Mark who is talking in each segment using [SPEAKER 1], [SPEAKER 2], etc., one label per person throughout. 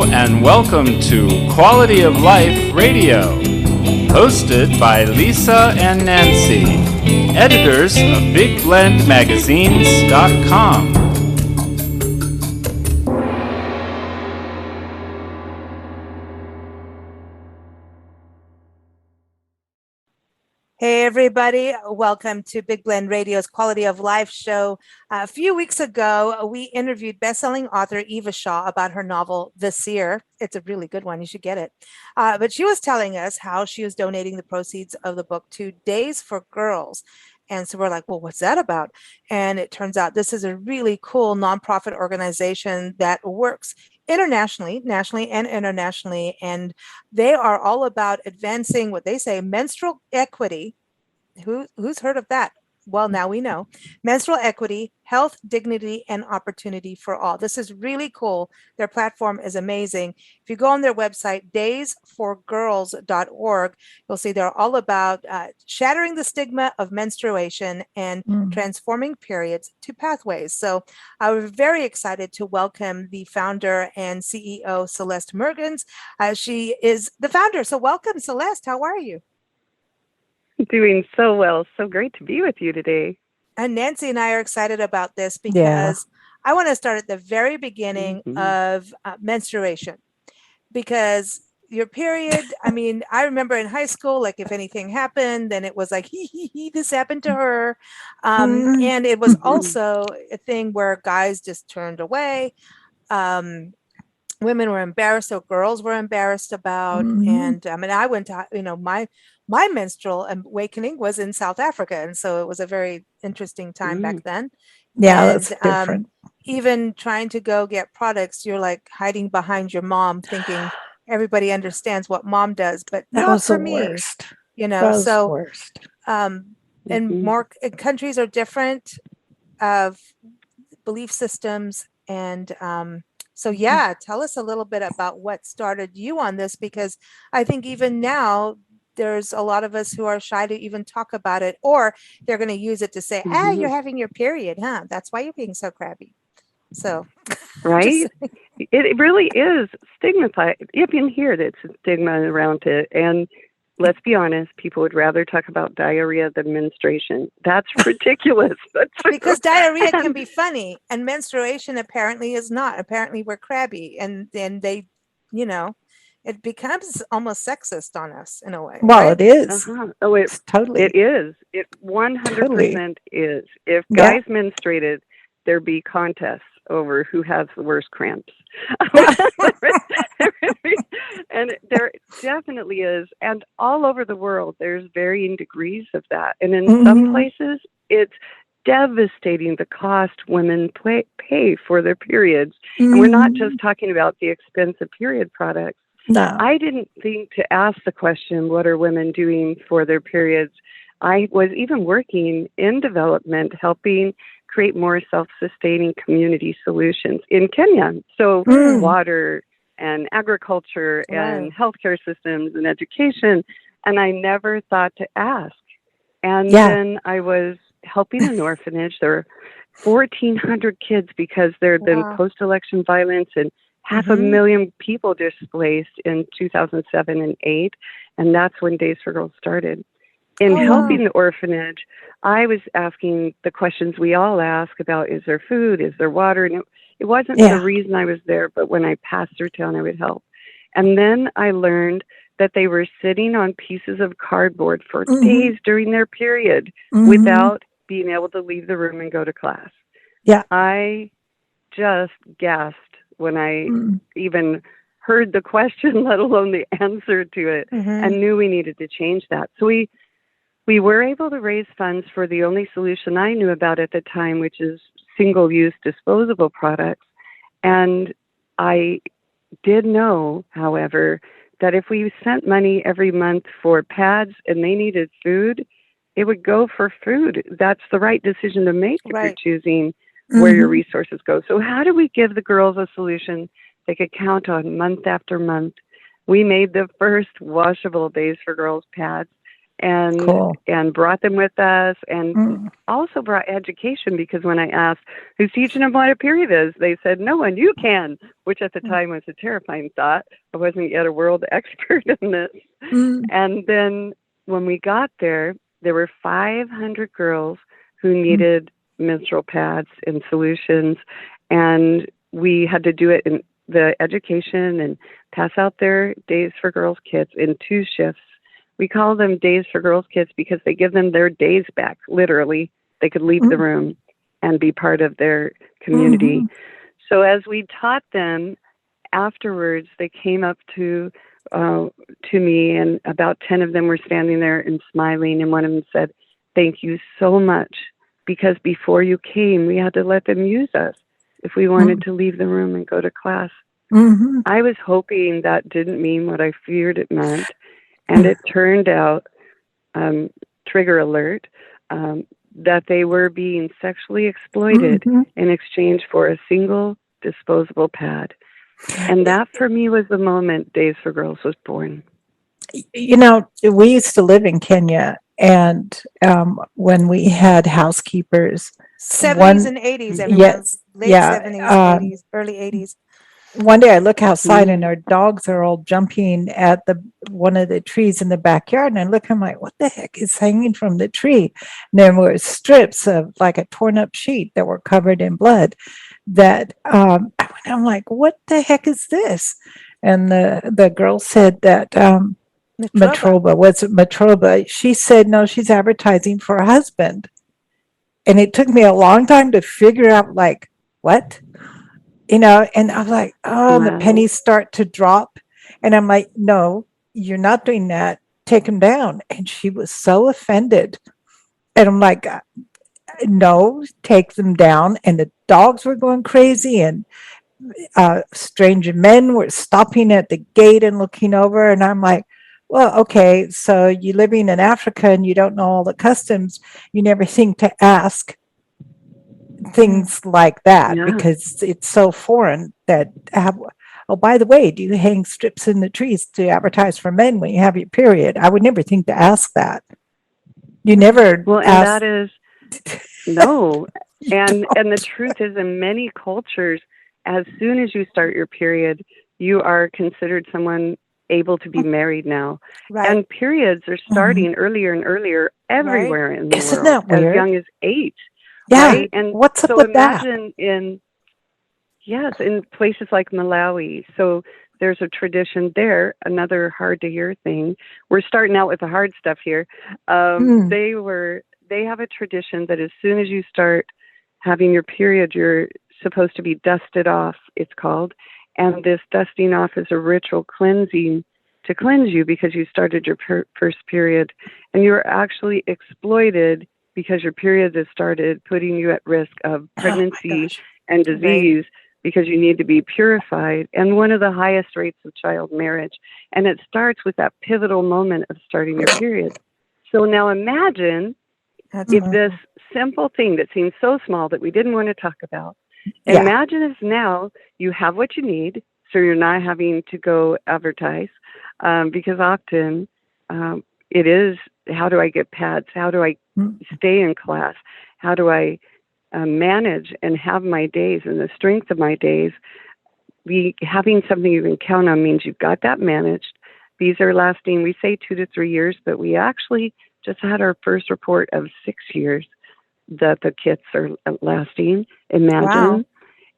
[SPEAKER 1] Hello and welcome to Quality of Life Radio, hosted by Lisa and Nancy, editors of BigBlendMagazines.com.
[SPEAKER 2] Hey everybody, welcome to Big Blend Radio's Quality of Life show. A few weeks ago, we interviewed best-selling author Eva Shaw about her novel, The Seer. It's a really good one, you should get it. But she was telling us how she was donating the proceeds of the book to Days for Girls. And so we're like, well, what's that about? And it turns out this is a really cool nonprofit organization that works internationally, nationally and internationally. And they are all about advancing what they say, menstrual equity. Who's heard of that? Well, now we know. Menstrual equity, health, dignity, and opportunity for all. This is really cool. Their platform is amazing. If you go on their website, daysforgirls.org, you'll see they're all about shattering the stigma of menstruation and transforming periods to pathways. So I was very excited to welcome the founder and CEO, Celeste Mergens. She is the founder. So welcome, Celeste. How are you?
[SPEAKER 3] Doing so well. So great to be with you today.
[SPEAKER 2] And Nancy and I are excited about this because I want to start at the very beginning of menstruation, because your period, I mean, I remember in high school, like if anything happened, then it was like, this happened to her. And it was also a thing where guys just turned away. Women were embarrassed, so girls were embarrassed about. And I mean, I went to, my menstrual awakening was in South Africa. And so it was a very interesting time back then.
[SPEAKER 4] Yeah,
[SPEAKER 2] and,
[SPEAKER 4] that's different.
[SPEAKER 2] Even trying to go get products, you're like hiding behind your mom thinking everybody understands what mom does, but
[SPEAKER 4] That
[SPEAKER 2] not
[SPEAKER 4] was
[SPEAKER 2] for
[SPEAKER 4] the
[SPEAKER 2] me,
[SPEAKER 4] worst.
[SPEAKER 2] That was
[SPEAKER 4] the
[SPEAKER 2] so,
[SPEAKER 4] worst.
[SPEAKER 2] and more countries are different of belief systems. And, so yeah, tell us a little bit about what started you on this, because I think even now there's a lot of us who are shy to even talk about it, or they're going to use it to say, you're having your period, huh? That's why you're being so crabby. So,
[SPEAKER 3] right? It really is stigmatized. You can hear that it's a stigma around it. And let's be honest, people would rather talk about diarrhea than menstruation. That's ridiculous.
[SPEAKER 2] Because diarrhea can be funny and menstruation apparently is not. Apparently we're crabby, and then they, it becomes almost sexist on us in a way.
[SPEAKER 4] Well,
[SPEAKER 2] right?
[SPEAKER 4] it is.
[SPEAKER 3] Oh,
[SPEAKER 4] It's totally.
[SPEAKER 3] It is. It 100%
[SPEAKER 4] Totally.
[SPEAKER 3] is. If guys menstruated, there'd be contests over who has the worst cramps. And there definitely is. And all over the world, there's varying degrees of that. And in some places, it's devastating the cost women pay for their periods. And we're not just talking about the expensive period products.
[SPEAKER 4] No.
[SPEAKER 3] I didn't think to ask the question, what are women doing for their periods? I was even working in development, helping create more self-sustaining community solutions in Kenya. So water and agriculture and healthcare systems and education. And I never thought to ask. And then I was helping an orphanage. There were 1,400 kids because there had been post-election violence and 500,000 people displaced in 2007 and 8. And that's when Days for Girls started. In helping the orphanage, I was asking the questions we all ask about, is there food, is there water? And it wasn't the reason I was there, but when I passed through town, I would help. And then I learned that they were sitting on pieces of cardboard for days during their period without being able to leave the room and go to class.
[SPEAKER 4] Yeah.
[SPEAKER 3] I just gasped when I even heard the question, let alone the answer to it, and knew we needed to change that. So we were able to raise funds for the only solution I knew about at the time, which is single-use disposable products. And I did know, however, that if we sent money every month for pads and they needed food, it would go for food. That's the right decision to make if you're choosing where your resources go. So how do we give the girls a solution they could count on month after month? We made the first washable Days for Girls pads. and
[SPEAKER 4] Cool.
[SPEAKER 3] and brought them with us, and
[SPEAKER 4] Mm.
[SPEAKER 3] also brought education, because when I asked who's teaching them what a period is, they said no one, you can, which at the time was a terrifying thought. I wasn't yet a world expert in this.
[SPEAKER 4] Mm.
[SPEAKER 3] And then when we got there were 500 girls who needed menstrual pads and solutions, and we had to do it in the education and pass out their Days for Girls kits in 2 shifts. We call them Days for Girls kits because they give them their days back, literally. They could leave the room and be part of their community. So as we taught them, afterwards they came up to me, and about 10 of them were standing there and smiling, and one of them said, "Thank you so much, because before you came, we had to let them use us if we wanted to leave the room and go to class." I was hoping that didn't mean what I feared it meant, and it turned out, trigger alert, that they were being sexually exploited in exchange for a single disposable pad. And that for me was the moment Days for Girls was born.
[SPEAKER 4] You know, we used to live in Kenya, and when we had housekeepers,
[SPEAKER 2] 70s and 80s, everyone.
[SPEAKER 4] yes,
[SPEAKER 2] Late
[SPEAKER 4] yeah,
[SPEAKER 2] 70s, 80s, early 80s.
[SPEAKER 4] one day I look outside and our dogs are all jumping at one of the trees in the backyard, and I look, I'm like, what the heck is hanging from the tree? And there were strips of like a torn up sheet that were covered in blood. That I'm like, what the heck is this? And the girl said that Matroba, was it Matroba? She said no, she's advertising for a husband. And it took me a long time to figure out, like, what? You know, and I was like, oh, the pennies start to drop. And I'm like, no, you're not doing that. Take them down. And she was so offended. And I'm like, no, take them down. And the dogs were going crazy, and strange men were stopping at the gate and looking over. And I'm like, well, okay, so you're living in Africa and you don't know all the customs. You never think to ask things like that because it's so foreign that oh, by the way, do you hang strips in the trees to advertise for men when you have your period? I would never think to ask that. You never
[SPEAKER 3] ask. And that is no. And the truth is, in many cultures, as soon as you start your period, you are considered someone able to be married now. Right. And periods are starting earlier and earlier everywhere in the world.
[SPEAKER 4] Isn't that weird?
[SPEAKER 3] As young as 8.
[SPEAKER 4] Yeah.
[SPEAKER 3] Right? And
[SPEAKER 4] what's up with that?
[SPEAKER 3] In places like Malawi. So there's a tradition there, another hard to hear thing. We're starting out with the hard stuff here. They have a tradition that as soon as you start having your period, you're supposed to be dusted off, it's called. And this dusting off is a ritual cleansing to cleanse you because you started your first period. And you're actually exploited because your period has started, putting you at risk of pregnancy and disease because you need to be purified. And one of the highest rates of child marriage. And it starts with that pivotal moment of starting your period. So now imagine if this simple thing that seems so small that we didn't want to talk about, imagine if now you have what you need, so you're not having to go advertise, because often it is, how do I get pads? How do I stay in class? How do I manage and have my days and the strength of my days? Having something you can count on means you've got that managed. These are lasting, we say 2 to 3 years, but we actually just had our first report of 6 years that the kits are lasting. Imagine. Wow.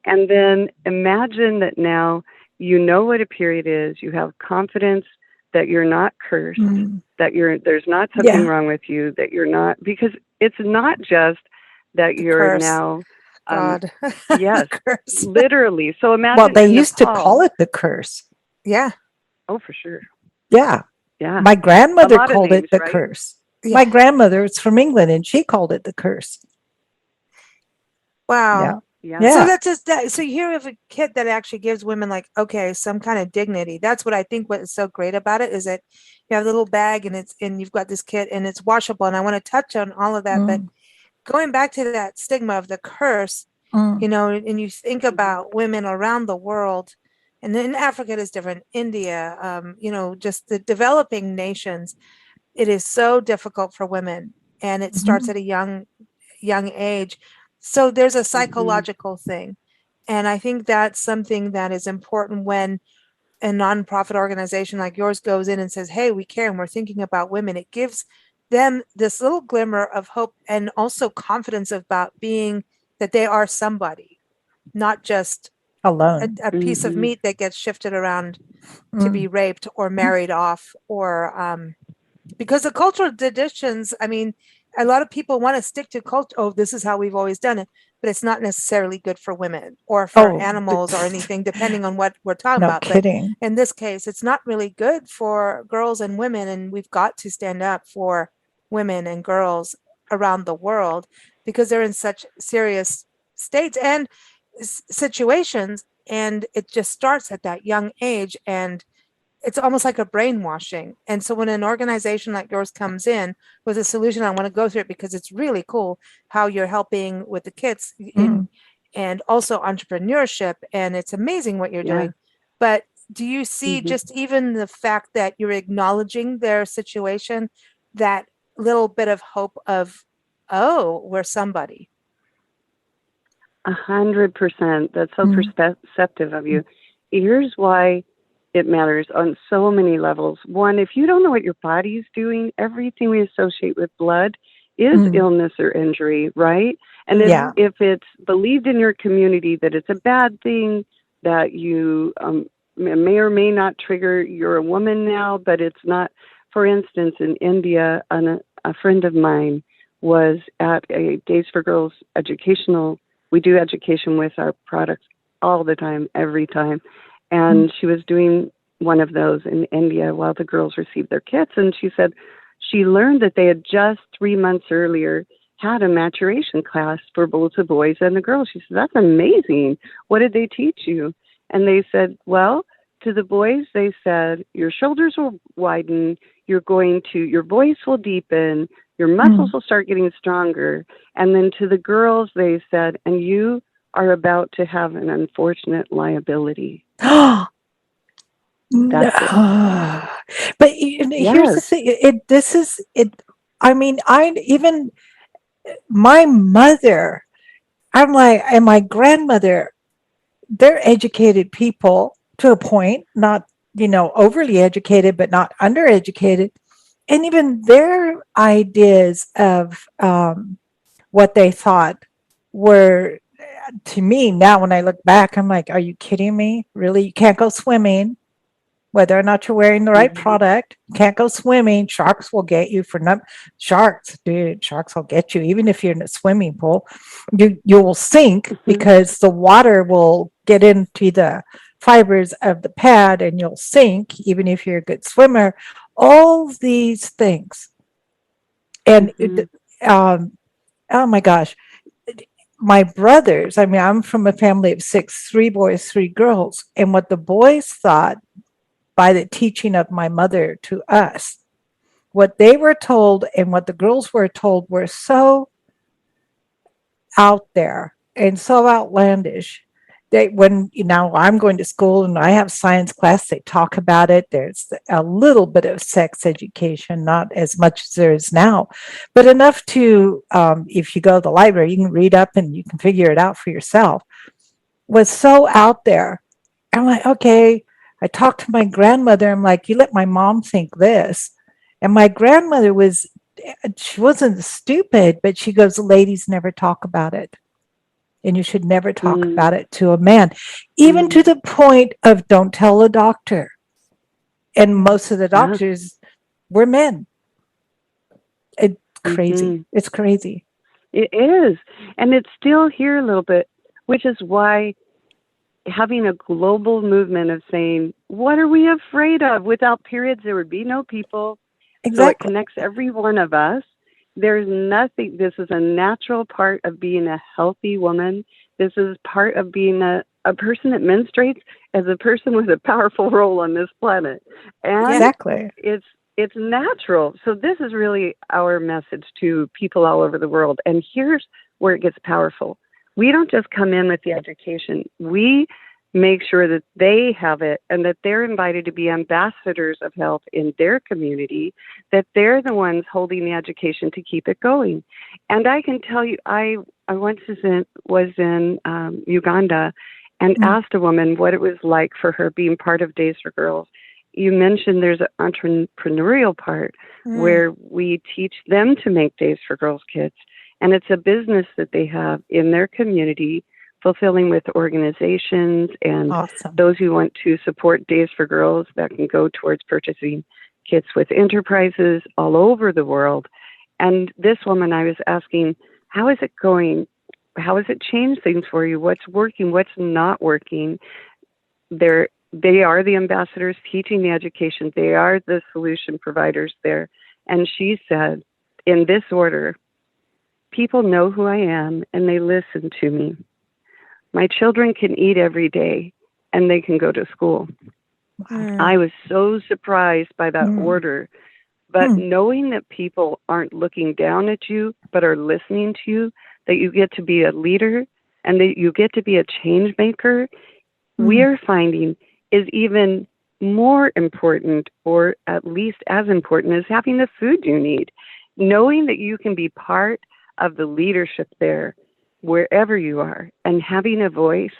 [SPEAKER 3] And then imagine that now you know what a period is. You have confidence that you're not cursed, that there's not something wrong with you, that you're not, because it's not just that you're curse. Now.
[SPEAKER 2] God.
[SPEAKER 3] Yes, literally. So imagine.
[SPEAKER 4] Well, they used to call it the curse.
[SPEAKER 2] Yeah.
[SPEAKER 3] Oh, for sure.
[SPEAKER 4] Yeah.
[SPEAKER 3] Yeah.
[SPEAKER 4] My grandmother called it the curse. Yeah. My grandmother is from England, and she called it the curse.
[SPEAKER 2] Wow.
[SPEAKER 3] Yeah.
[SPEAKER 2] So that's just that. So you hear of a kit that actually gives women some kind of dignity. That's what I think what is so great about it is that you have a little bag and you've got this kit and it's washable. And I want to touch on all of that, but going back to that stigma of the curse, you know, and you think about women around the world, and in Africa it is different, India, you know, just the developing nations. it is so difficult for women, and it starts
[SPEAKER 4] Mhm.
[SPEAKER 2] at a young age. So there's a
[SPEAKER 3] Mhm.
[SPEAKER 2] psychological thing. And I think that's something that is important when a nonprofit organization like yours goes in and says, "Hey, we care and we're thinking about women." It gives them this little glimmer of hope and also confidence about being that they are somebody, not just
[SPEAKER 4] Alone.
[SPEAKER 2] a piece of
[SPEAKER 3] Mhm.
[SPEAKER 2] meat that gets shifted around to be
[SPEAKER 4] Mm.
[SPEAKER 2] raped or married off, or because the cultural traditions, I mean, a lot of people want to stick to culture. Oh, this is how we've always done it, but it's not necessarily good for women or for
[SPEAKER 4] Oh,
[SPEAKER 2] animals or anything, depending on what we're talking
[SPEAKER 4] no
[SPEAKER 2] about. But
[SPEAKER 4] kidding.
[SPEAKER 2] in this case, it's not really good for girls and women, and we've got to stand up for women and girls around the world because they're in such serious states and situations, and it just starts at that young age, and it's almost like a brainwashing. And so when an organization like yours comes in with a solution, I want to go through it because it's really cool how you're helping with the kids in
[SPEAKER 4] Mm.
[SPEAKER 2] and also entrepreneurship. And it's amazing what you're
[SPEAKER 3] Yeah.
[SPEAKER 2] doing. But do you see
[SPEAKER 3] Mhm.
[SPEAKER 2] just even the fact that you're acknowledging their situation, that little bit of hope of, oh, we're somebody?
[SPEAKER 3] 100%. That's so
[SPEAKER 4] Mm.
[SPEAKER 3] perceptive of you. Here's why it matters on so many levels. One, if you don't know what your body's doing, everything we associate with blood is
[SPEAKER 4] Mm.
[SPEAKER 3] illness or injury, right? And
[SPEAKER 4] Yeah.
[SPEAKER 3] if it's believed in your community that it's a bad thing, that you may or may not trigger, you're a woman now, but it's not. For instance, in India, a friend of mine was at a Days for Girls educational. We do education with our products all the time, every time.
[SPEAKER 4] Mm.
[SPEAKER 3] And she was doing one of those in India while the girls received their kits. And she said she learned that they had just 3 months earlier had a maturation class for both the boys and the girls. She said, "That's amazing. What did they teach you?" And they said, "Well, to the boys, they said, your shoulders will widen, your voice will deepen, your muscles
[SPEAKER 4] Mm.
[SPEAKER 3] will start getting stronger." And then to the girls, they said, "And you are about to have an unfortunate liability." That's it.
[SPEAKER 4] No. But here's the
[SPEAKER 3] Yes.
[SPEAKER 4] thing. This is it. I mean, I even my mother. I'm like, and my grandmother. They're educated people to a point, not overly educated, but not undereducated, and even their ideas of what they thought were, to me now when I look back, I'm like, are you kidding me? Really? You can't go swimming whether or not you're wearing the right
[SPEAKER 3] Mm-hmm.
[SPEAKER 4] product. You can't go swimming. Sharks will get you for sharks, dude. Sharks will get you even if you're in a swimming pool. You will sink
[SPEAKER 3] Mm-hmm.
[SPEAKER 4] because the water will get into the fibers of the pad and you'll sink even if you're a good swimmer. All these things, and
[SPEAKER 3] Mm-hmm.
[SPEAKER 4] oh my gosh, my brothers. I mean, I'm from a family of six, three boys, three girls, and what the boys thought by the teaching of my mother to us. What they were told and what the girls were told were so out there and so outlandish that when I'm going to school and I have science class, they talk about it. There's a little bit of sex education, not as much as there is now, but enough to, if you go to the library, you can read up and you can figure it out for yourself. Was so out there. I'm like, okay. I talked to my grandmother. I'm like, you let my mom think this. And my grandmother she wasn't stupid, but she goes, ladies never talk about it. And you should never talk about it to a man, even
[SPEAKER 3] Mm-hmm.
[SPEAKER 4] to the point of don't tell a doctor. And most of the
[SPEAKER 3] Yeah.
[SPEAKER 4] doctors were men. It's crazy.
[SPEAKER 3] Mm-hmm.
[SPEAKER 4] It's crazy.
[SPEAKER 3] It is. And it's still here a little bit, which is why having a global movement of saying, what are we afraid of? Without periods, there would be no people. So it
[SPEAKER 4] Exactly.
[SPEAKER 3] connects every one of us. There's nothing, this is a natural part of being a healthy woman. This is part of being a person that menstruates as a person with a powerful role on this planet. And
[SPEAKER 2] Yeah.
[SPEAKER 4] Exactly.
[SPEAKER 3] it's natural. So this is really our message to people all over the world. And here's where it gets powerful. We don't just come in with the education. We make sure that they have it and that they're invited to be ambassadors of health in their community, that they're the ones holding the education to keep it going. And I can tell you, I once was in Uganda and asked a woman what it was like for her being part of Days for Girls. You mentioned there's an entrepreneurial part where we teach them to make Days for Girls kits. And it's a business that they have in their community, fulfilling with organizations and those who want to support Days for Girls that can go towards purchasing kits with enterprises all over the world. And this woman, I was asking, how is it going? How has it changed things for you? What's working? What's not working? They are the ambassadors teaching the education. They are the solution providers there. And she said, in this order, people know who I am and they listen to me. My children can eat every day and they can go to school. I was so surprised by that order. But knowing that people aren't looking down at you, but are listening to you, that you get to be a leader and that you get to be a change maker, we are finding is even more important, or at least as important as having the food you need. Knowing that you can be part of the leadership there, wherever you are, and having a voice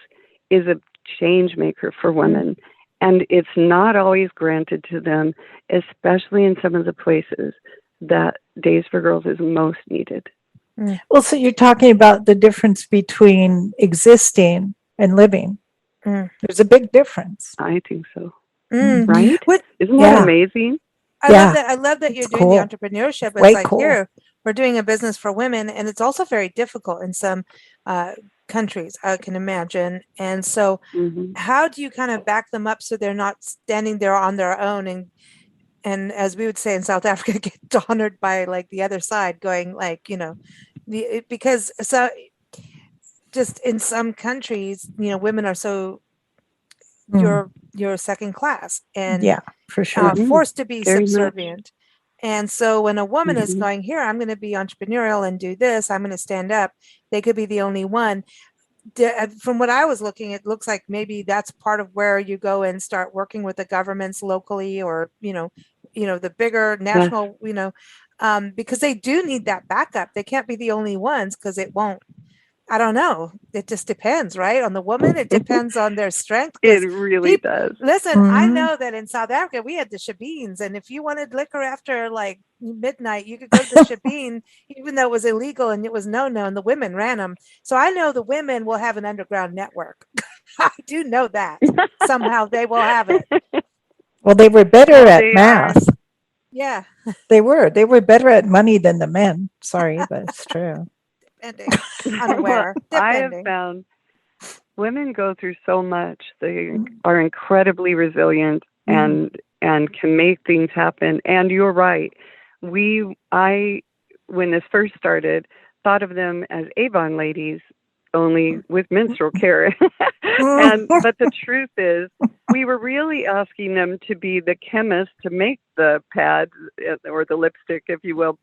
[SPEAKER 3] is a change maker for women. And it's not always granted to them, especially in some of the places that Days for Girls is most needed.
[SPEAKER 4] Well, so you're talking about the difference between existing and living. There's a big difference.
[SPEAKER 3] I think so. Right? Isn't that amazing?
[SPEAKER 2] I love that you're doing the entrepreneurship. It's
[SPEAKER 4] Way
[SPEAKER 2] like
[SPEAKER 4] cool.
[SPEAKER 2] here, we're doing a business for women, and it's also very difficult in some countries, I can imagine. And so how do you kind of back them up so they're not standing there on their own and as we would say in South Africa, get donnered by like the other side, going like, because so just in some countries, women are so you're second class and
[SPEAKER 4] for sure,
[SPEAKER 2] forced to be
[SPEAKER 3] Very
[SPEAKER 2] subservient. And so when a woman is going, here, I'm going to be entrepreneurial and do this, I'm going to stand up, they could be the only one. From what I was looking, it looks like maybe that's part of where you go and start working with the governments locally, or the bigger national, because they do need that backup. They can't be the only ones, because it won't. I don't know. It just depends, right? On the woman, it depends on their strength.
[SPEAKER 3] It really does.
[SPEAKER 2] Listen, I know that in South Africa, we had the shebeens, and if you wanted liquor after like midnight, you could go to the shebeen, even though it was illegal and it was no, and the women ran them. So I know the women will have an underground network. I do know that. Somehow they will have it.
[SPEAKER 4] Well, they were better at math.
[SPEAKER 2] Yeah.
[SPEAKER 4] They were better at money than the men. Sorry, but it's true.
[SPEAKER 2] Unaware.
[SPEAKER 3] I have found women go through so much. They are incredibly resilient and can make things happen. And you're right. I, when this first started, thought of them as Avon ladies, only with menstrual care. But the truth is, we were really asking them to be the chemist to make the pads or the lipstick, if you will,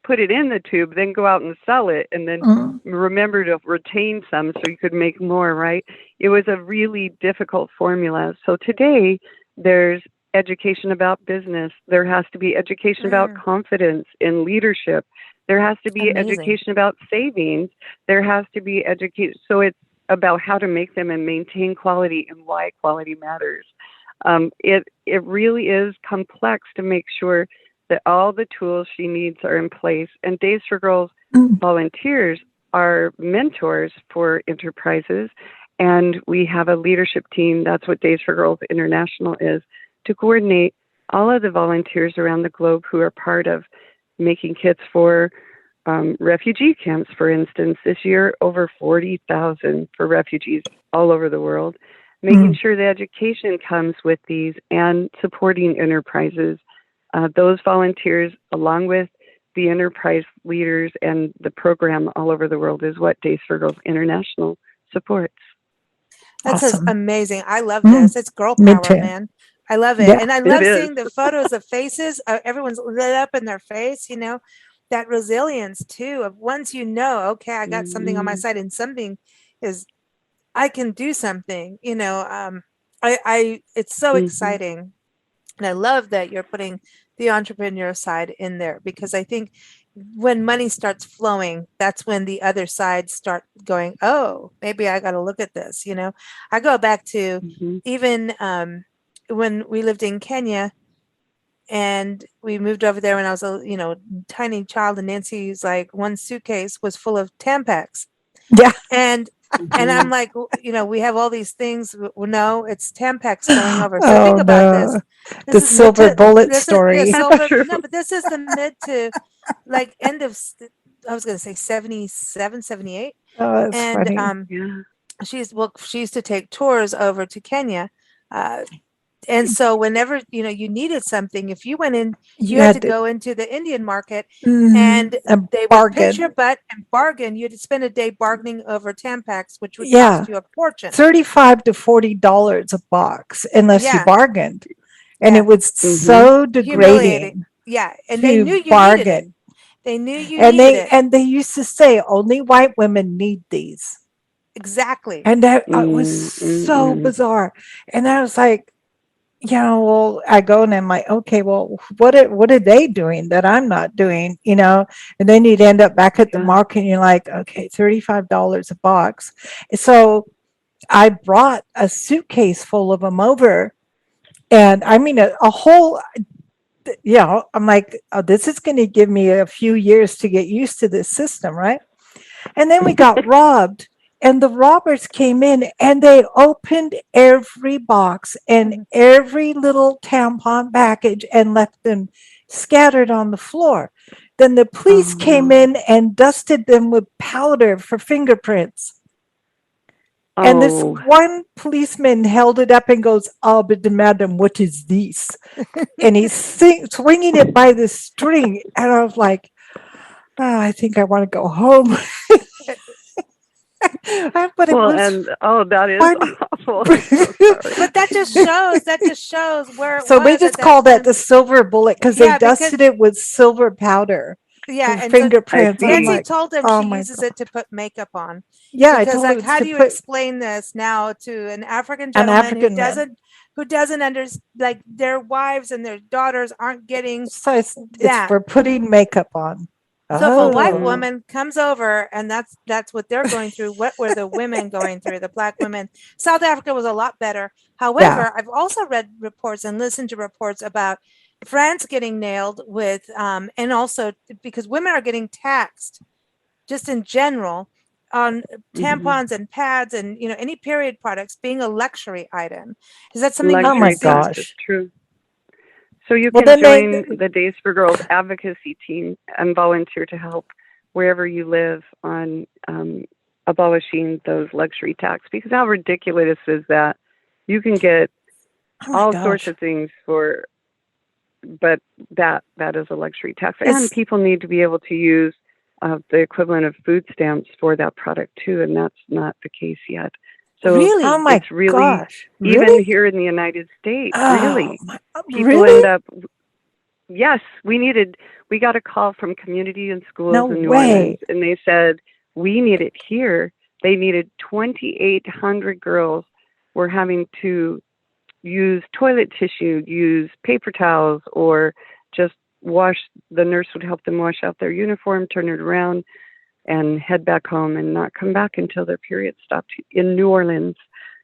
[SPEAKER 3] put it in the tube, then go out and sell it, and then remember to retain some so you could make more, right? It was a really difficult formula. So today, there's education about business. There has to be education about confidence in leadership. There has to be education about savings. There has to be education. So it's about how to make them and maintain quality and why quality matters. It really is complex to make sure that all the tools she needs are in place. And Days for Girls volunteers are mentors for enterprises. And we have a leadership team, that's what Days for Girls International is, to coordinate all of the volunteers around the globe who are part of making kits for refugee camps, for instance. This year, over 40,000 for refugees all over the world, making sure the education comes with these and supporting enterprises. Those volunteers, along with the enterprise leaders and the program all over the world, is what Days for Girls International supports.
[SPEAKER 2] That's amazing. I love this. It's girl power, man. I love it. And I love seeing the photos of faces. Everyone's lit up in their face, that resilience too, of once okay, I got something on my side and something is I can do something, it's so exciting. And I love that you're putting the entrepreneur side in there, because I think when money starts flowing, that's when the other sides start going, oh, maybe I got to look at this. I go back to even when we lived in Kenya, and we moved over there when I was a tiny child, and Nancy's like one suitcase was full of Tampax.
[SPEAKER 4] Yeah.
[SPEAKER 2] And I'm like, we have all these things. No, it's Tampax going over. So think about this.
[SPEAKER 4] The silver bullet story.
[SPEAKER 2] No, but this is the mid to like end of, I was going to say 77, 78.
[SPEAKER 4] Oh, that's
[SPEAKER 2] And
[SPEAKER 4] funny.
[SPEAKER 2] she used to take tours over to Kenya. And so whenever, you needed something, if you went in, you had to go into the Indian market and they would pinch your butt and bargain. You had to spend a day bargaining over Tampax, which would cost you a fortune.
[SPEAKER 4] $35 to $40 a box, unless you bargained. And it was so degrading.
[SPEAKER 2] Yeah. And they knew you needed it. They knew you needed it.
[SPEAKER 4] And they used to say, only white women need these.
[SPEAKER 2] Exactly.
[SPEAKER 4] And that was so bizarre. And I was like, well, I go and I'm like, okay, well, what are they doing that I'm not doing, And then you'd end up back at the market and you're like, okay, $35 a box. So I brought a suitcase full of them over, and I mean, a whole, I'm like, oh, this is going to give me a few years to get used to this system, right? And then we got robbed. And the robbers came in and they opened every box and every little tampon package and left them scattered on the floor. Then the police came in and dusted them with powder for fingerprints. And this one policeman held it up and goes, "Oh, but madam, what is this?" And he's swinging it by the string. And I was like, oh, I think I want to go home. But
[SPEAKER 3] that is awful.
[SPEAKER 2] But that just shows where it
[SPEAKER 4] so
[SPEAKER 2] was
[SPEAKER 4] we just call that the silver bullet, because they dusted it with silver powder.
[SPEAKER 2] And
[SPEAKER 4] fingerprints.
[SPEAKER 2] So Nancy told him she uses it to put makeup on.
[SPEAKER 4] Yeah,
[SPEAKER 2] because like, how do you explain this now to an African gentleman who doesn't understand, like their wives and their daughters aren't getting
[SPEAKER 4] it's for putting makeup on.
[SPEAKER 2] So if a white woman comes over and that's what they're going through, what were the women going through, the Black women? South Africa was a lot better. However, I've also read reports and listened to reports about France getting nailed with, and also because women are getting taxed just in general on tampons and pads and, any period products being a luxury item. Is that something?
[SPEAKER 4] Oh my gosh.
[SPEAKER 3] It's true. So you can join the Days for Girls advocacy team and volunteer to help wherever you live on abolishing those luxury tax. Because how ridiculous is that? You can get all sorts of things but that is a luxury tax. And people need to be able to use the equivalent of food stamps for that product too, and that's not the case yet. So
[SPEAKER 2] really?
[SPEAKER 4] Oh my gosh.
[SPEAKER 3] Even here in the United States, people end up. Yes, we got a call from community and schools in New Orleans, and they said we need it here. They needed 2,800 girls were having to use toilet tissue, use paper towels, or just wash. The nurse would help them wash out their uniform, turn it around, and head back home and not come back until their period stopped in New Orleans.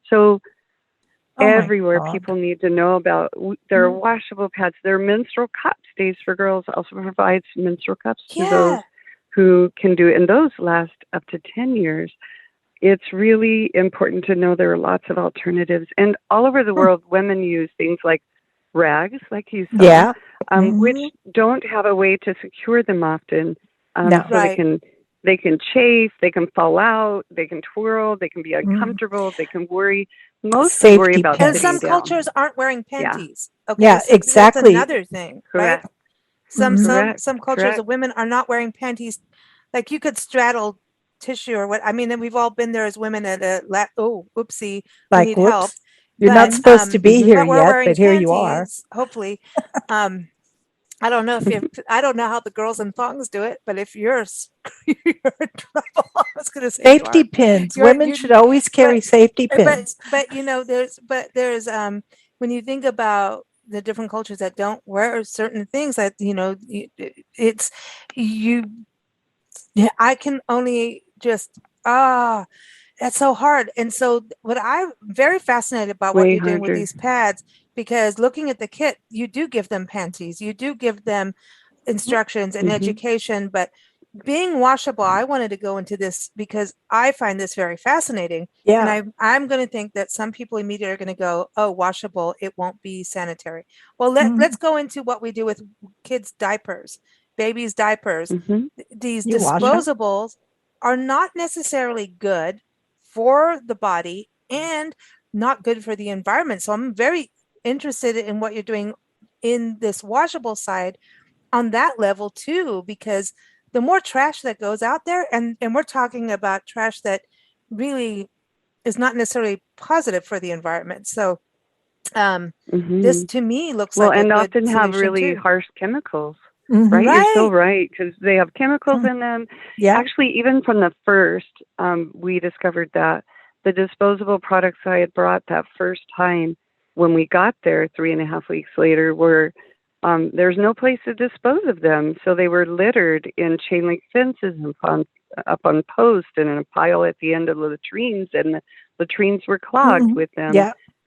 [SPEAKER 3] So everywhere people need to know about. There are washable pads. There are menstrual cups. Days for Girls also provides menstrual cups to those who can do it, and those last up to 10 years. It's really important to know there are lots of alternatives. And all over the world, women use things like rags, like you said, which don't have a way to secure them often. So they can chafe, they can fall out, they can twirl, they can be uncomfortable, they can worry. Most worry about
[SPEAKER 2] and some cultures aren't wearing panties. Okay,
[SPEAKER 4] yeah,
[SPEAKER 2] so
[SPEAKER 4] exactly.
[SPEAKER 2] That's another thing,
[SPEAKER 3] Correct.
[SPEAKER 2] Right? Some cultures of women are not wearing panties. Like you could straddle tissue or what. I mean, and we've all been there as women at oopsie, we need help.
[SPEAKER 4] You're not supposed to be here yet, but here you are.
[SPEAKER 2] Hopefully. I don't know I don't know how the girls in thongs do it, but if you're, you're in trouble, I was going to say
[SPEAKER 4] Safety pins. Women should always carry safety pins.
[SPEAKER 2] But there's when you think about the different cultures that don't wear certain things, that it's you. I can only just that's so hard. And so what I'm very fascinated about what you're doing with these pads, because looking at the kit, you do give them panties, you do give them instructions and education, but being washable, I wanted to go into this because I find this very fascinating.
[SPEAKER 4] Yeah.
[SPEAKER 2] And I'm going to think that some people immediately are going to go, oh, washable, it won't be sanitary. Well, let's go into what we do with kids' diapers, babies' diapers. These disposables are not necessarily good for the body and not good for the environment. So I'm very interested in what you're doing in this washable side on that level too, because the more trash that goes out there, and we're talking about trash that really is not necessarily positive for the environment. So this to me looks like
[SPEAKER 3] and
[SPEAKER 2] a good
[SPEAKER 3] often have really harsh chemicals. Right? You're so right, because they have chemicals in them.
[SPEAKER 4] Yeah.
[SPEAKER 3] Actually, even from the first, we discovered that the disposable products I had brought that first time when we got there 3.5 weeks later were, there's no place to dispose of them. So they were littered in chain link fences and up on posts and in a pile at the end of the latrines, and the latrines were clogged with them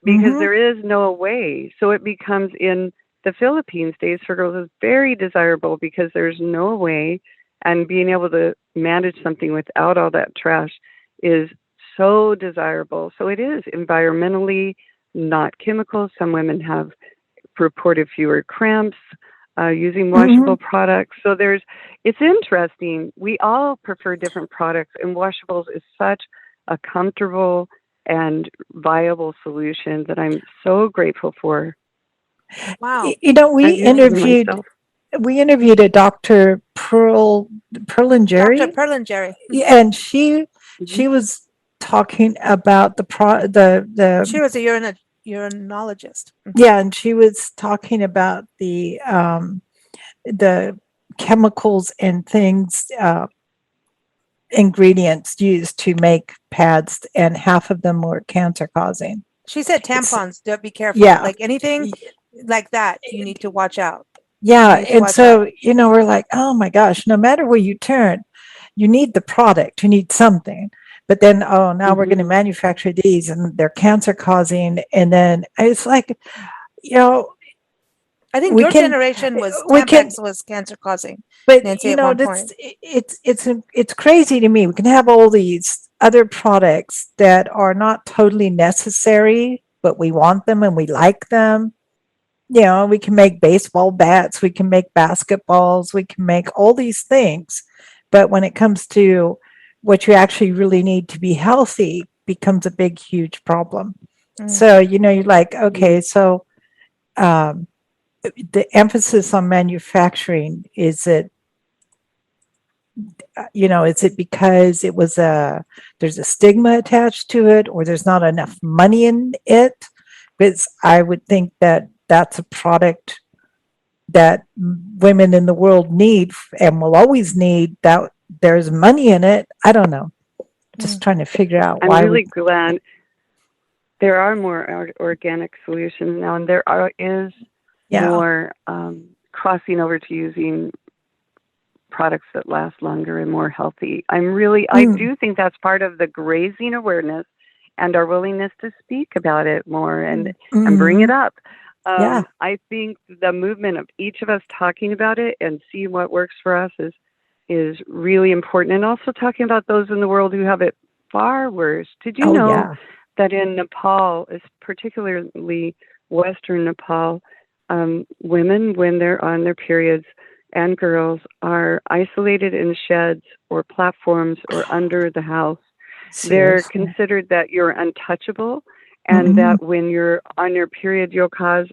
[SPEAKER 3] because there is no way. So it becomes in the Philippines, days for girls is very desirable because there's no way, and being able to manage something without all that trash is so desirable. So it is environmentally not chemicals. Some women have reported fewer cramps using washable products. So it's interesting. We all prefer different products, and washables is such a comfortable and viable solution that I'm so grateful for.
[SPEAKER 2] Wow.
[SPEAKER 4] We interviewed a Dr. Perlingeri.
[SPEAKER 2] Dr. Perlingeri.
[SPEAKER 4] And she was talking about
[SPEAKER 2] she was a urinologist.
[SPEAKER 4] Yeah, and she was talking about the chemicals and things, ingredients used to make pads, and half of them were cancer causing.
[SPEAKER 2] She said tampons, don't be careful.
[SPEAKER 4] Yeah.
[SPEAKER 2] Like anything like that, you need to watch out.
[SPEAKER 4] Yeah. And so, we're like, oh my gosh, no matter where you turn, you need the product, you need something. But then, now we're going to manufacture these and they're cancer causing. And then it's like,
[SPEAKER 2] I think your generation was Tampax was cancer causing.
[SPEAKER 4] But Nancy, it's crazy to me. We can have all these other products that are not totally necessary, but we want them and we like them. We can make baseball bats, we can make basketballs, we can make all these things. But when it comes to what you actually really need to be healthy, becomes a big, huge problem. So, you're like, okay, so the emphasis on manufacturing, is it because there's a stigma attached to it, or there's not enough money in it? Because I would think that that's a product that women in the world need and will always need, that there's money in it. I don't know. Just trying to figure out why.
[SPEAKER 3] I'm really glad there are more organic solutions now, and there is more crossing over to using products that last longer and more healthy. I do think that's part of the grazing awareness and our willingness to speak about it more and bring it up. I think the movement of each of us talking about it and seeing what works for us is really important. And also talking about those in the world who have it far worse. Did you know that in Nepal, particularly Western Nepal, women, when they're on their periods, and girls are isolated in sheds or platforms or under the house? Seriously? They're considered that you're untouchable, and that when you're on your period, you'll cause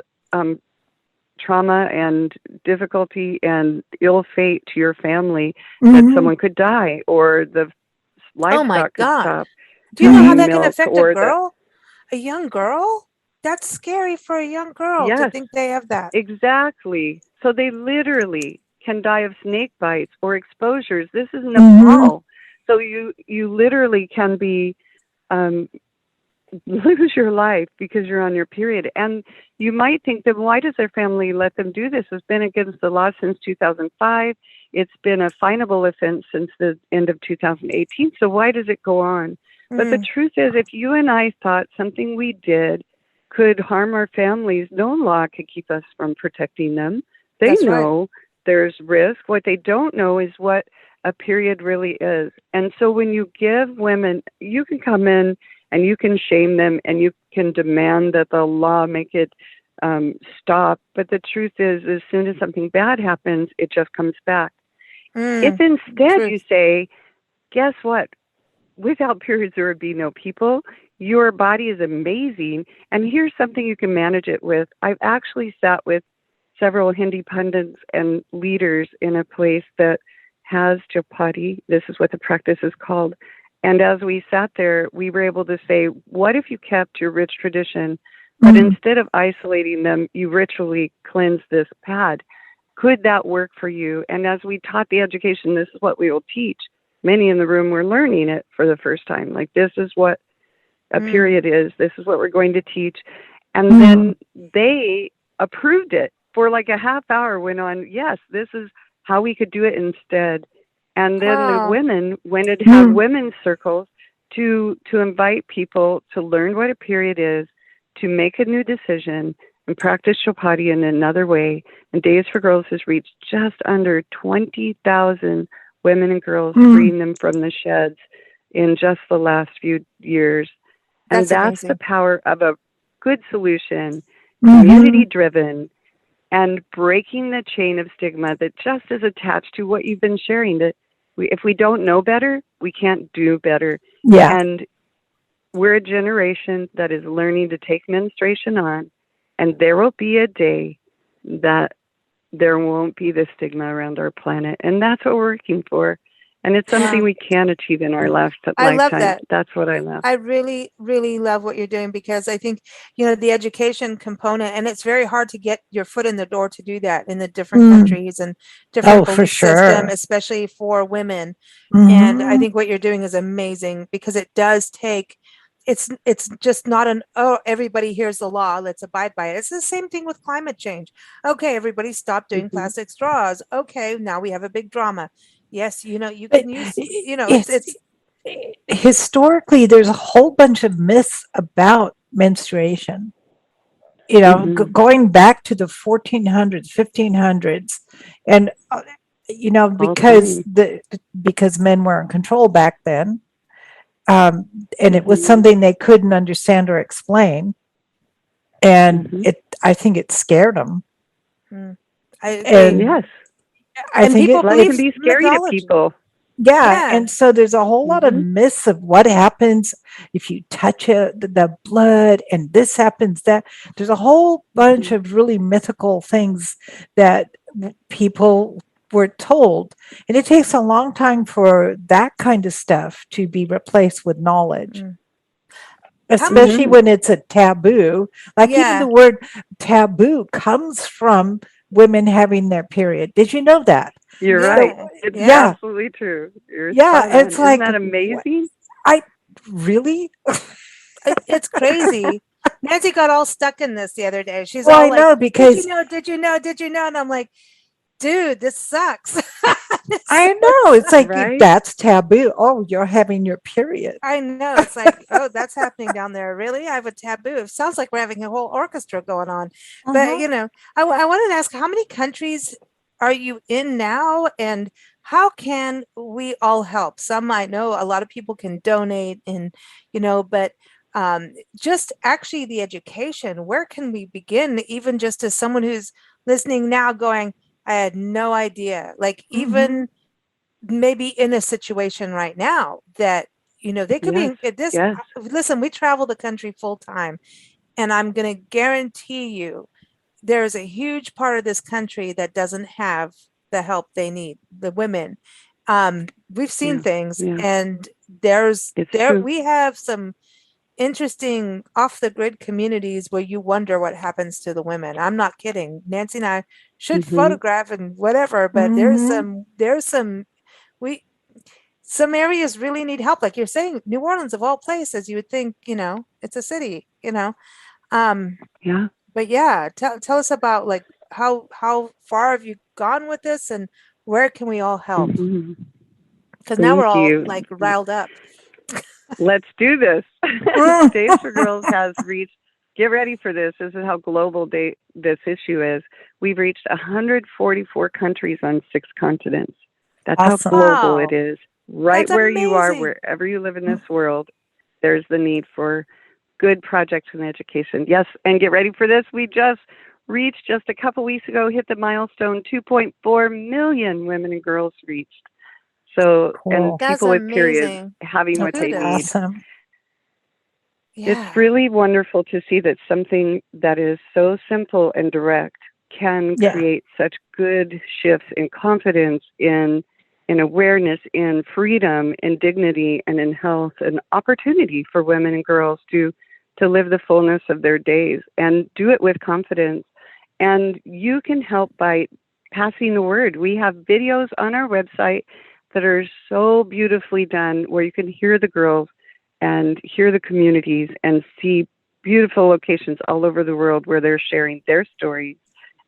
[SPEAKER 3] trauma and difficulty and ill fate to your family, that someone could die or the livestock could stop.
[SPEAKER 2] Do you know how that can affect a girl? A young girl? That's scary for a young girl to
[SPEAKER 3] Yes,
[SPEAKER 2] think they have that.
[SPEAKER 3] exactly. So they literally can die of snake bites or exposures. This is
[SPEAKER 4] Mhm.
[SPEAKER 3] Nepal. So you literally can be um, lose your life because you're on your period. And you might think that why does their family let them do this? It's been against the law since 2005. It's been a finable offense since the end of 2018. So why does it go on? But the truth is, if you and I thought something we did could harm our families, no law could keep us from protecting them. They
[SPEAKER 2] That's right.
[SPEAKER 3] know there's risk. What they don't know is what a period really is. And so when you give women, you can come in and you can shame them and you can demand that the law make it stop. But the truth is, as soon as something bad happens, it just comes back. If instead you
[SPEAKER 2] Truth.
[SPEAKER 3] say, guess what? Without periods, there would be no people. Your body is amazing. And here's something you can manage it with. I've actually sat with several Hindi pundits and leaders in a place that has chapati. This is what the practice is called. And as we sat there, we were able to say, what if you kept your rich tradition, but instead of isolating them, you ritually cleanse this pad? Could that work for you? And as we taught the education, this is what we will teach. Many in the room were learning it for the first time. Like, this is what a period is. This is what we're going to teach. And then they approved it for like a half hour, went on, yes, this is how we could do it instead. And then the women went and had women's circles to invite people to learn what a period is, to make a new decision and practice Chopati in another way. And Days for Girls has reached just under 20,000 women and girls, freeing them from the sheds in just the last few years. And that's the power of a good solution, community driven, and breaking the chain of stigma that just is attached to what you've been sharing, that if we don't know better, we can't do better.
[SPEAKER 4] Yeah.
[SPEAKER 3] And we're a generation that is learning to take menstruation on, and there will be a day that there won't be the stigma around our planet. And that's what we're working for. And it's something we can achieve in our lifetime.
[SPEAKER 2] I love that.
[SPEAKER 3] That's what I love.
[SPEAKER 2] I really, really love what you're doing, because I think, you know, the education component, and it's very hard to get your foot in the door to do that in the different countries and different
[SPEAKER 4] for
[SPEAKER 2] belief system,
[SPEAKER 4] sure.
[SPEAKER 2] especially for women. And I think what you're doing is amazing, because it does take, it's just not an, oh, everybody hears the law, let's abide by it. It's the same thing with climate change. Okay, everybody stop doing plastic straws. Okay, now we have a big drama. Yes, you know, you
[SPEAKER 4] But
[SPEAKER 2] can use, you know,
[SPEAKER 4] it's historically, there's a whole bunch of myths about menstruation. You know, going back to the 1400s, 1500s, and you know, because men were in control back then, and it was something they couldn't understand or explain, and I think it scared them. And
[SPEAKER 3] yes,
[SPEAKER 4] I think
[SPEAKER 2] people
[SPEAKER 3] life can be scary to
[SPEAKER 2] mythology.
[SPEAKER 3] people.
[SPEAKER 4] Yeah, and so there's a whole lot of myths of what happens if you touch the blood, and this happens, that. There's a whole bunch of really mythical things that people were told, and it takes a long time for that kind of stuff to be replaced with knowledge, especially when it's a taboo. Like, even the word taboo comes from women having their period. Did you know that?
[SPEAKER 3] You're right. It's absolutely true. You're spot on.
[SPEAKER 4] It's like,
[SPEAKER 3] isn't that amazing?
[SPEAKER 4] I really.
[SPEAKER 2] It's crazy. Nancy got all stuck in this the other day. She's
[SPEAKER 4] Well,
[SPEAKER 2] all
[SPEAKER 4] I
[SPEAKER 2] like,
[SPEAKER 4] know, because
[SPEAKER 2] did you know? And I'm like, dude, this sucks.
[SPEAKER 4] I know, it's like,
[SPEAKER 3] Right?
[SPEAKER 4] that's taboo. Oh, you're having your period.
[SPEAKER 2] I know. It's like, oh, that's happening down there. Really? I have a taboo. It sounds like we're having a whole orchestra going on. But, you know, I wanted to ask, how many countries are you in now? And how can we all help? Some, I know a lot of people can donate, and, you know, but just actually the education, where can we begin? Even just as someone who's listening now going, I had no idea. Like, even maybe in a situation right now that, you know, they could be at this. Listen, we travel the country full time, and I'm going to guarantee you there is a huge part of this country that doesn't have the help they need, the women. We've seen things, and we have some interesting off the grid communities where you wonder what happens to the women. I'm not kidding. Nancy and I should
[SPEAKER 3] Hmm.
[SPEAKER 2] photograph and whatever, but we some areas really need help. Like you're saying, New Orleans of all places, you would think, it's a city,
[SPEAKER 3] Yeah.
[SPEAKER 2] but yeah, tell us about like how far have you gone with this and where can we all help?
[SPEAKER 3] Hmm.
[SPEAKER 2] Because now we're
[SPEAKER 3] Thank
[SPEAKER 2] all
[SPEAKER 3] you.
[SPEAKER 2] like riled up.
[SPEAKER 3] Let's do this.
[SPEAKER 4] Mm.
[SPEAKER 3] Days for Girls has reached, get ready for this. This is how global this issue is. We've reached 144 countries on 6 continents. That's how
[SPEAKER 4] Awesome.
[SPEAKER 3] global it
[SPEAKER 2] Wow,
[SPEAKER 3] is. Right
[SPEAKER 2] that's
[SPEAKER 3] where you are,
[SPEAKER 2] amazing.
[SPEAKER 3] wherever you live in this world, there's the need for good projects and education. Yes, and get ready for this. We just reached, just a couple weeks ago, hit the milestone 2.4 million women and girls reached. So, and
[SPEAKER 4] Cool.
[SPEAKER 2] That's
[SPEAKER 3] people with periods
[SPEAKER 2] amazing.
[SPEAKER 3] having what
[SPEAKER 4] That's
[SPEAKER 3] they need.
[SPEAKER 2] Kudos.
[SPEAKER 4] awesome.
[SPEAKER 3] It's
[SPEAKER 2] Yeah.
[SPEAKER 3] really wonderful to see that something that is so simple and direct can
[SPEAKER 4] Yeah.
[SPEAKER 3] create such good shifts in confidence, in awareness, in freedom, in dignity, and in health, and opportunity for women and girls to live the fullness of their days and do it with confidence. And you can help by passing the word. We have videos on our website that are so beautifully done where you can hear the girls and hear the communities and see beautiful locations all over the world where they're sharing their stories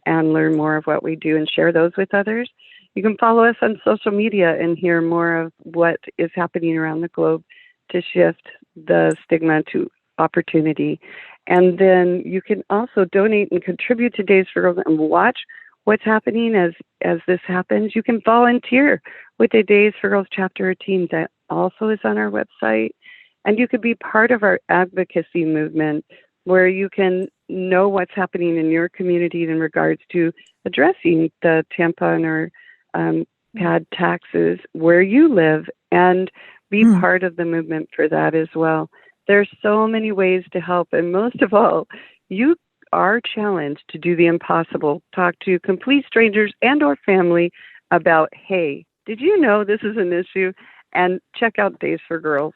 [SPEAKER 3] and learn more of what we do and share those with others. You can follow us on social media and hear more of what is happening around the globe to shift the stigma to opportunity. And then you can also donate and contribute to Days for Girls and watch what's happening as this happens. You can volunteer with a Days for Girls chapter or team that also is on our website. And you could be part of our advocacy movement where you can know what's happening in your community in regards to addressing the tampon or pad taxes where you live and be
[SPEAKER 4] Mm.
[SPEAKER 3] part of the movement for that as well. There's so many ways to help. And most of all, you are challenged to do the impossible. Talk to complete strangers and or family about, hey, did you know this is an issue? And check out Days for Girls.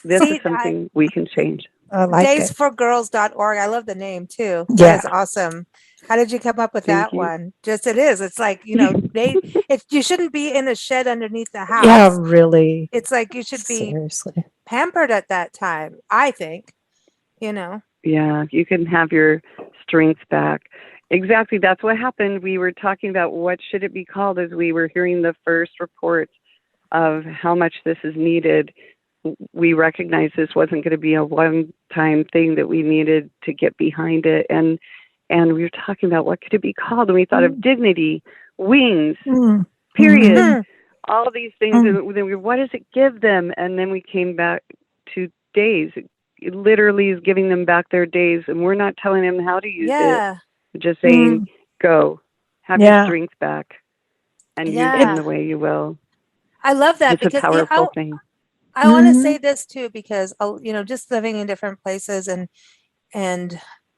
[SPEAKER 3] This is
[SPEAKER 2] See,
[SPEAKER 3] something we can change.
[SPEAKER 4] I like it.
[SPEAKER 2] daysforgirls.org. I love the name too. That
[SPEAKER 4] Yeah.
[SPEAKER 2] is awesome. How did you come up with
[SPEAKER 3] Thank
[SPEAKER 2] that
[SPEAKER 3] you.
[SPEAKER 2] one? Just it is. It's like, you shouldn't be in a shed underneath the
[SPEAKER 4] Yeah,
[SPEAKER 2] house.
[SPEAKER 4] really.
[SPEAKER 2] It's like you should be
[SPEAKER 4] Seriously.
[SPEAKER 2] pampered at that time, I think, you know.
[SPEAKER 3] Yeah, you can have your strength back. Exactly. That's what happened. We were talking about what should it be called as we were hearing the first reports of how much this is needed. We recognized this wasn't going to be a one-time thing, that we needed to get behind it. And we were talking about what could it be called, and we thought of dignity, wings,
[SPEAKER 4] Mm.
[SPEAKER 3] period,
[SPEAKER 4] Mhm.
[SPEAKER 3] all these things.
[SPEAKER 4] Mm.
[SPEAKER 3] And then what does it give them? And then we came back to days. It literally is giving them back their days, and we're not telling them how to use it.
[SPEAKER 2] Yeah.
[SPEAKER 3] We're just saying,
[SPEAKER 4] Mm.
[SPEAKER 3] go, have your
[SPEAKER 4] Yeah.
[SPEAKER 3] strength back, and use them
[SPEAKER 2] Yeah.
[SPEAKER 3] the way you will.
[SPEAKER 2] I love that
[SPEAKER 3] It's a
[SPEAKER 2] because
[SPEAKER 3] powerful thing.
[SPEAKER 2] I want to say
[SPEAKER 4] Mhm.
[SPEAKER 2] this too because just living in different places and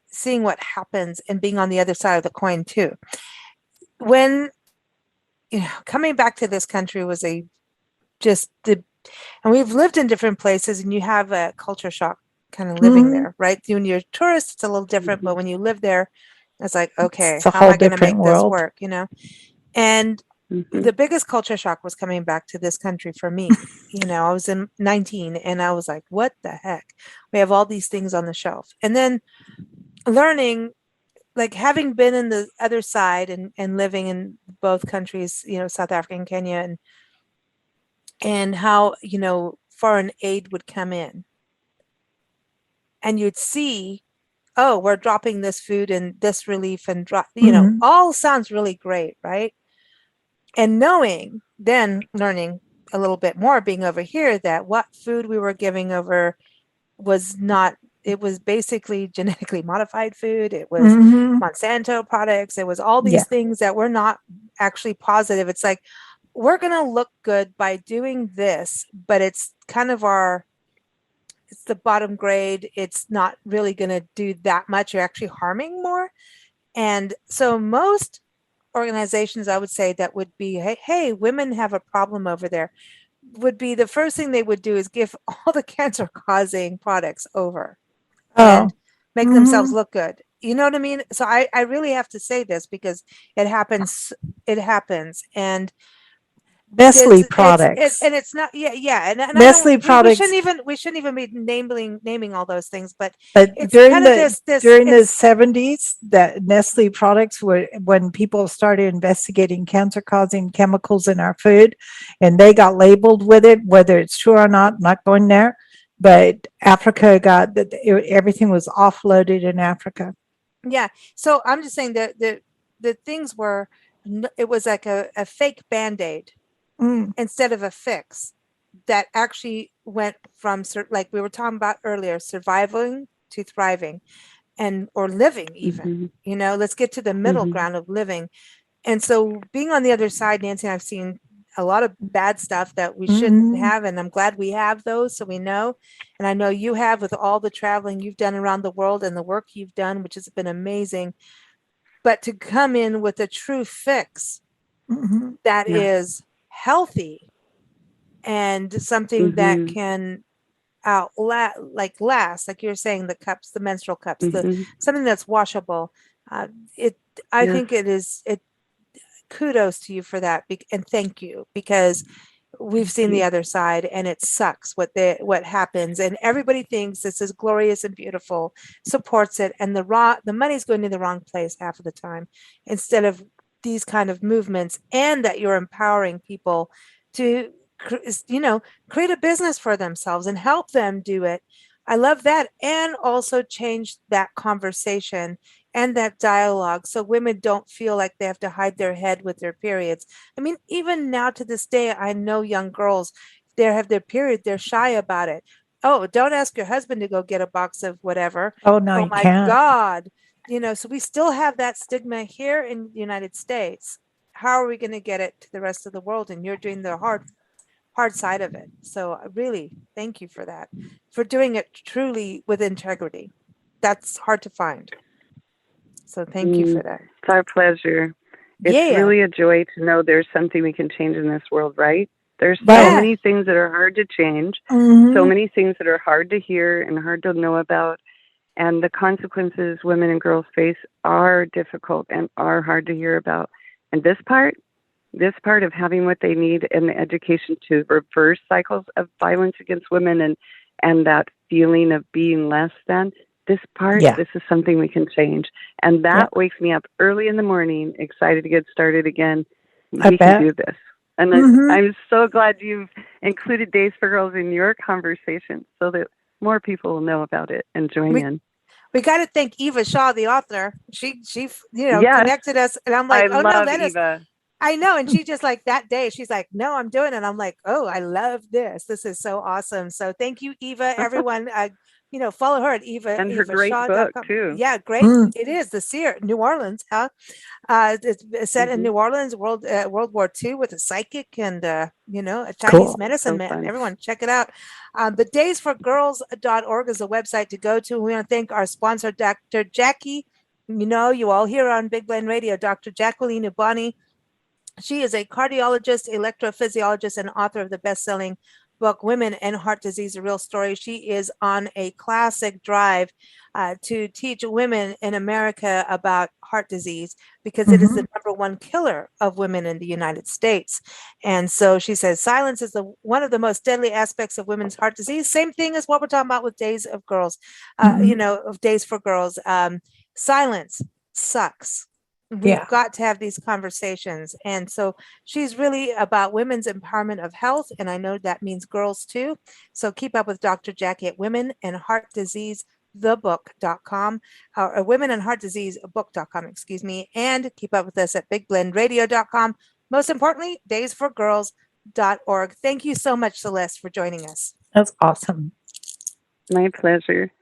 [SPEAKER 2] seeing what happens and being on the other side of the coin too. When coming back to this country was and we've lived in different places and you have a culture shock kind of living
[SPEAKER 4] Mhm.
[SPEAKER 2] there, right? When you're a tourist, it's a little different, but when you live there, it's like, okay,
[SPEAKER 4] It's a
[SPEAKER 2] how am
[SPEAKER 4] whole
[SPEAKER 2] I going to
[SPEAKER 4] different
[SPEAKER 2] make this
[SPEAKER 4] world.
[SPEAKER 2] work? And
[SPEAKER 3] Mm-hmm.
[SPEAKER 2] the biggest culture shock was coming back to this country for me. I was in 19 and I was like, what the heck? We have all these things on the shelf. And then learning, like having been in the other side and living in both countries, South Africa and Kenya, and how, foreign aid would come in and you'd see, oh, we're dropping this food and this relief and
[SPEAKER 4] Mhm.
[SPEAKER 2] all sounds really great, right? And learning a little bit more being over here that what food we were giving over was not, it was basically genetically modified food. It was
[SPEAKER 4] Mhm.
[SPEAKER 2] Monsanto products. It was all
[SPEAKER 4] Yeah.
[SPEAKER 2] these things that were not actually positive. It's like, we're going to look good by doing this, but it's kind of it's the bottom grade. It's not really going to do that much. You're actually harming more. And so most organizations, I would say, that would be, hey, women have a problem over there. would be the first thing they would do is give all the cancer causing products over
[SPEAKER 4] Oh,
[SPEAKER 2] and make themselves look good. You know what I mean? So I really have to say this because it happens. It happens. And
[SPEAKER 4] Nestle
[SPEAKER 2] it's
[SPEAKER 4] products.
[SPEAKER 2] and it's not and I don't
[SPEAKER 4] Nestle
[SPEAKER 2] we shouldn't
[SPEAKER 4] products.
[SPEAKER 2] even be naming all those things, but
[SPEAKER 4] But
[SPEAKER 2] it's
[SPEAKER 4] during
[SPEAKER 2] kind of
[SPEAKER 4] the
[SPEAKER 2] this
[SPEAKER 4] during the
[SPEAKER 2] it's
[SPEAKER 4] 70s, that Nestle products were when people started investigating cancer-causing chemicals in our food, and they got labeled with it, whether it's true or not. Not going there, but Africa got that everything was offloaded in Africa.
[SPEAKER 2] yeah. So I'm just saying that the things were it was like a fake band-aid
[SPEAKER 4] Mm,
[SPEAKER 2] instead of a fix that actually went from like we were talking about earlier, surviving to thriving and or living even.
[SPEAKER 3] Mm-hmm.
[SPEAKER 2] Let's get to the middle
[SPEAKER 3] Mm-hmm.
[SPEAKER 2] ground of living. And so being on the other side, Nancy, I've seen a lot of bad stuff that we shouldn't
[SPEAKER 4] mhm,
[SPEAKER 2] have. And I'm glad we have those so we know. And I know you have with all the traveling you've done around the world and the work you've done, which has been amazing. But to come in with a true fix
[SPEAKER 4] mhm.
[SPEAKER 2] that
[SPEAKER 3] Yeah.
[SPEAKER 2] is healthy and something that
[SPEAKER 3] Mm-hmm.
[SPEAKER 2] can last, like you're saying, the cups, the menstrual cups, the
[SPEAKER 3] Mm-hmm.
[SPEAKER 2] something that's washable. It, I
[SPEAKER 3] Yes.
[SPEAKER 2] think it kudos to you for that and thank you because we've seen the other side and it sucks what happens and everybody thinks this is glorious and beautiful, supports it, and the money's going to the wrong place half of the time instead of these kind of movements, and that you're empowering people to create a business for themselves and help them do it. I love that, and also change that conversation and that dialogue so women don't feel like they have to hide their head with their periods. I mean, even now to this day, I know young girls, they have their period, they're shy about it. Oh, don't ask your husband to go get a box of whatever.
[SPEAKER 4] Oh no,
[SPEAKER 2] Oh
[SPEAKER 4] you
[SPEAKER 2] my
[SPEAKER 4] can't.
[SPEAKER 2] God. So we still have that stigma here in the United States. How are we going to get it to the rest of the world? And you're doing the hard side of it. So really, thank you for that, for doing it truly with integrity. That's hard to find. So thank you for that.
[SPEAKER 3] It's our pleasure. It's
[SPEAKER 2] Yeah.
[SPEAKER 3] really a joy to know there's something we can change in this world, right? There's so
[SPEAKER 4] Right.
[SPEAKER 3] many things that are hard to change, so
[SPEAKER 4] Mhm.
[SPEAKER 3] many things that are hard to hear and hard to know about, and the consequences women and girls face are difficult and are hard to hear about. And this part of having what they need and the education to reverse cycles of violence against women and that feeling of being less than,
[SPEAKER 4] Yeah.
[SPEAKER 3] this is something we can change. And
[SPEAKER 4] Yeah.
[SPEAKER 3] that wakes me up early in the morning, excited to get started again.
[SPEAKER 4] I
[SPEAKER 3] We can
[SPEAKER 4] bet.
[SPEAKER 3] do this. And
[SPEAKER 4] Mhm.
[SPEAKER 3] I'm so glad you've included Days for Girls in your conversation so that more people will know about it and join
[SPEAKER 2] We
[SPEAKER 3] in.
[SPEAKER 2] we got to thank Eva Shaw, the author. She
[SPEAKER 3] Yes,
[SPEAKER 2] connected us, and I'm
[SPEAKER 3] I
[SPEAKER 2] like, oh no,
[SPEAKER 3] love
[SPEAKER 2] let us.
[SPEAKER 3] Eva.
[SPEAKER 2] I know. And she just like that day, she's like, no, I'm doing it. And I'm like, oh, I love this. This is so awesome. So thank you, Eva. Everyone, follow her at
[SPEAKER 3] And her great book,
[SPEAKER 2] evashaw.com.
[SPEAKER 3] too.
[SPEAKER 2] Yeah, great.
[SPEAKER 4] Mm.
[SPEAKER 2] It is the Seer New Orleans, huh? It's set in
[SPEAKER 3] Mm-hmm.
[SPEAKER 2] New Orleans, World War II, with a psychic and a Chinese
[SPEAKER 4] Cool.
[SPEAKER 2] medicine
[SPEAKER 3] So
[SPEAKER 2] man.
[SPEAKER 3] fun.
[SPEAKER 2] Everyone, check it out. The daysforgirls.org is a website to go to. We want to thank our sponsor, Dr. Jackie. You all hear on Big Blend Radio, Dr. Jacqueline Ubani. She is a cardiologist, electrophysiologist, and author of the best-selling book Women and Heart Disease: A Real Story. She is on a classic drive to teach women in America about heart disease because it is
[SPEAKER 4] Mhm.
[SPEAKER 2] the number one killer of women in the United States. And so she says silence is one of the most deadly aspects of women's heart disease. Same thing as what we're talking about with Days of Girls,
[SPEAKER 4] Mhm.
[SPEAKER 2] of Days for Girls. Silence sucks. We've
[SPEAKER 4] Yeah.
[SPEAKER 2] got to have these conversations. And so she's really about women's empowerment of health. And I know that means girls too. So keep up with Dr. Jackie at Women and Heart Disease thebook.com or women and heart disease book.com, excuse me, and keep up with us at bigblendradio.com. Most importantly, daysforgirls.org. Thank you so much, Celeste, for joining us.
[SPEAKER 4] That's awesome.
[SPEAKER 3] My pleasure.